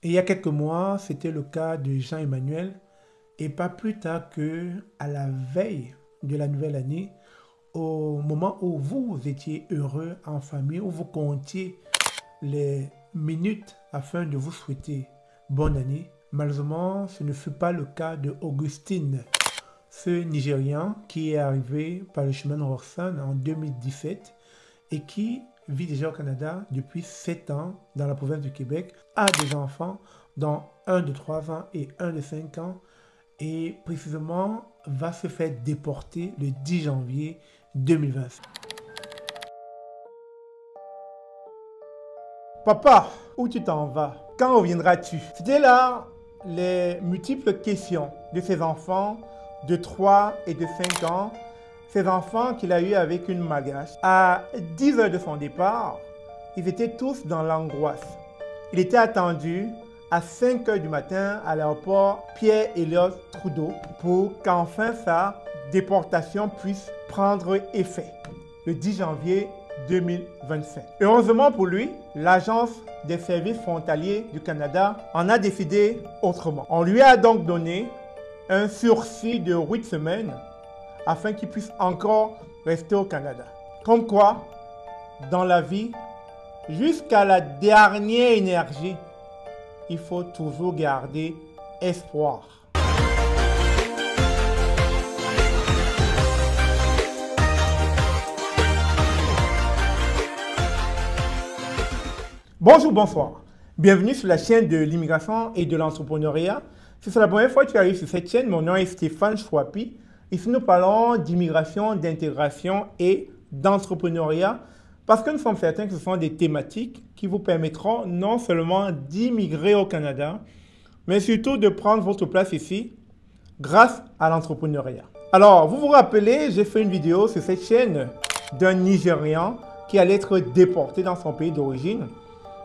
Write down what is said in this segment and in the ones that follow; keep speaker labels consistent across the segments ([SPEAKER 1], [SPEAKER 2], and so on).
[SPEAKER 1] Et il y a quelques mois, c'était le cas de Jean-Emmanuel. Et pas plus tard que à la veille de la nouvelle année, au moment où vous étiez heureux en famille, où vous comptiez les minutes afin de vous souhaiter bonne année, malheureusement, ce ne fut pas le cas de Augustine, ce Nigérian qui est arrivé par le chemin de Roxane en 2017 et qui vit déjà au Canada depuis 7 ans dans la province du Québec, a des enfants, dont un de 3 ans et un de 5 ans, et précisément va se faire déporter le 10 janvier 2025. Papa, où tu t'en vas? Quand reviendras-tu? C'était là les multiples questions de ces enfants de 3 et de 5 ans, ces enfants qu'il a eu avec une magache. À 10 heures de son départ, ils étaient tous dans l'angoisse. Il était attendu à 5 heures du matin à l'aéroport Pierre-Elliott Trudeau pour qu'enfin sa déportation puisse prendre effet le 10 janvier 2025. Heureusement pour lui, l'Agence des services frontaliers du Canada en a décidé autrement. On lui a donc donné un sursis de 8 semaines afin qu'il puisse encore rester au Canada. Comme quoi, dans la vie, jusqu'à la dernière énergie, il faut toujours garder espoir. Bonjour, bonsoir. Bienvenue sur la chaîne de l'immigration et de l'entrepreneuriat. Si c'est la première fois que tu arrives sur cette chaîne, mon nom est Stéphane Chouapi. Ici, nous parlons d'immigration, d'intégration et d'entrepreneuriat parce que nous sommes certains que ce sont des thématiques qui vous permettront non seulement d'immigrer au Canada, mais surtout de prendre votre place ici grâce à l'entrepreneuriat. Alors, vous vous rappelez, j'ai fait une vidéo sur cette chaîne d'un Nigérian qui allait être déporté dans son pays d'origine,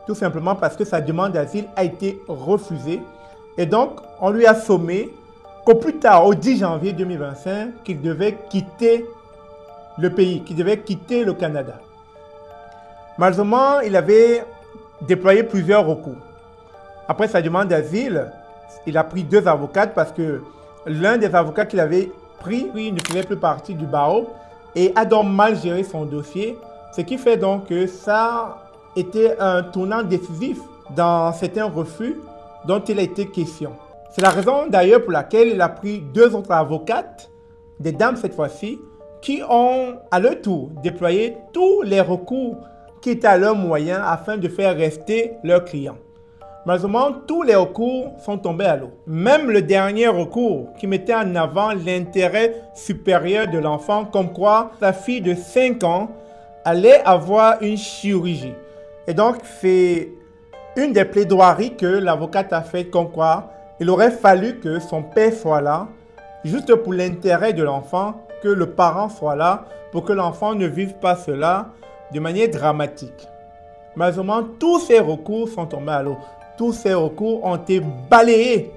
[SPEAKER 1] tout simplement parce que sa demande d'asile a été refusée. Et donc, on lui a sommé qu'au plus tard, au 10 janvier 2025, qu'il devait quitter le pays, qu'il devait quitter le Canada. Malheureusement, il avait déployé plusieurs recours. Après sa demande d'asile, il a pris 2 avocates parce que l'un des avocats qu'il avait pris, lui, ne faisait plus partie du barreau et a donc mal géré son dossier, ce qui fait donc que ça était un tournant décisif dans certains refus dont il a été question. C'est la raison d'ailleurs pour laquelle il a pris 2 autres avocates, des dames cette fois-ci, qui ont à leur tour déployé tous les recours qui étaient à leur moyen afin de faire rester leurs clients. Malheureusement, tous les recours sont tombés à l'eau. Même le dernier recours qui mettait en avant l'intérêt supérieur de l'enfant, comme quoi sa fille de 5 ans allait avoir une chirurgie. Et donc, c'est une des plaidoiries que l'avocate a faites, comme quoi il aurait fallu que son père soit là, juste pour l'intérêt de l'enfant, que le parent soit là, pour que l'enfant ne vive pas cela de manière dramatique. Malheureusement, tous ces recours sont tombés à l'eau. Tous ces recours ont été balayés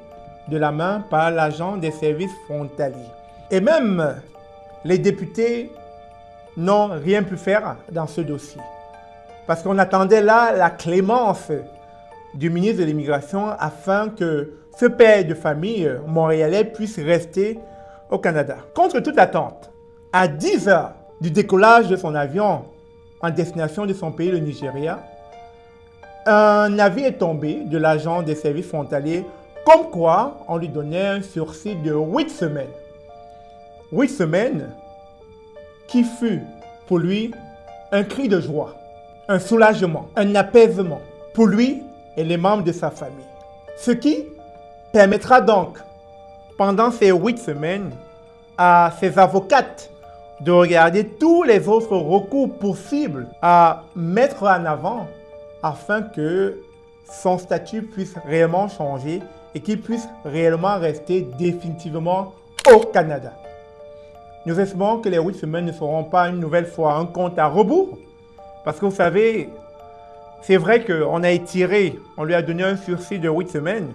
[SPEAKER 1] de la main par l'agent des services frontaliers. Et même les députés n'ont rien pu faire dans ce dossier. Parce qu'on attendait là la clémence du ministre de l'Immigration afin que ce père de famille montréalais puisse rester au Canada. Contre toute attente, à 10 heures du décollage de son avion en destination de son pays, le Nigeria, un avis est tombé de l'agent des services frontaliers comme quoi on lui donnait un sursis de 8 semaines. 8 semaines qui fut pour lui un cri de joie, un soulagement, un apaisement pour lui et les membres de sa famille. Ce qui permettra donc, pendant ces 8 semaines, à ses avocates de regarder tous les autres recours possibles à mettre en avant afin que son statut puisse réellement changer et qu'il puisse réellement rester définitivement au Canada. Nous espérons que les 8 semaines ne seront pas une nouvelle fois un compte à rebours. Parce que vous savez, c'est vrai qu'on a étiré, on lui a donné un sursis de 8 semaines,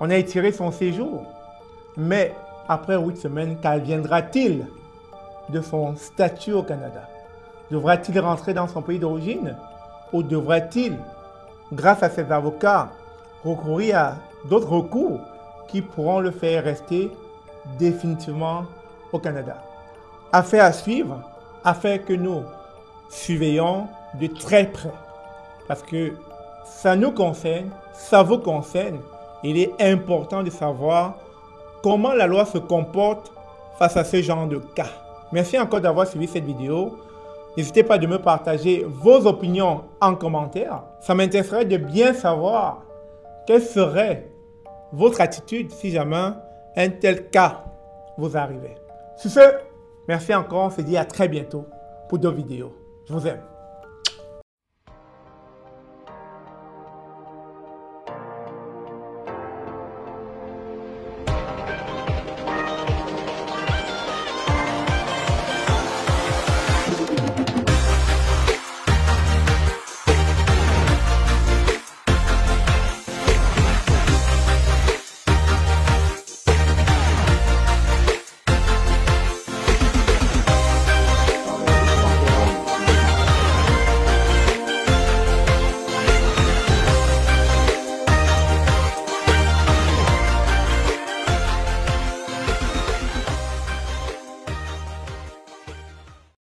[SPEAKER 1] on a étiré son séjour. Mais après 8 semaines, qu'adviendra-t-il de son statut au Canada? Devra-t-il rentrer dans son pays d'origine? Ou devrait-il, grâce à ses avocats, recourir à d'autres recours qui pourront le faire rester définitivement au Canada. Affaire à suivre, affaire que nous surveillons de très près. Parce que ça nous concerne, ça vous concerne. Il est important de savoir comment la loi se comporte face à ce genre de cas. Merci encore d'avoir suivi cette vidéo. N'hésitez pas de me partager vos opinions en commentaire. Ça m'intéresserait de bien savoir quelle serait votre attitude si jamais un tel cas vous arrivait. Sur ce, merci encore. On se dit à très bientôt pour d'autres vidéos. Je vous aime.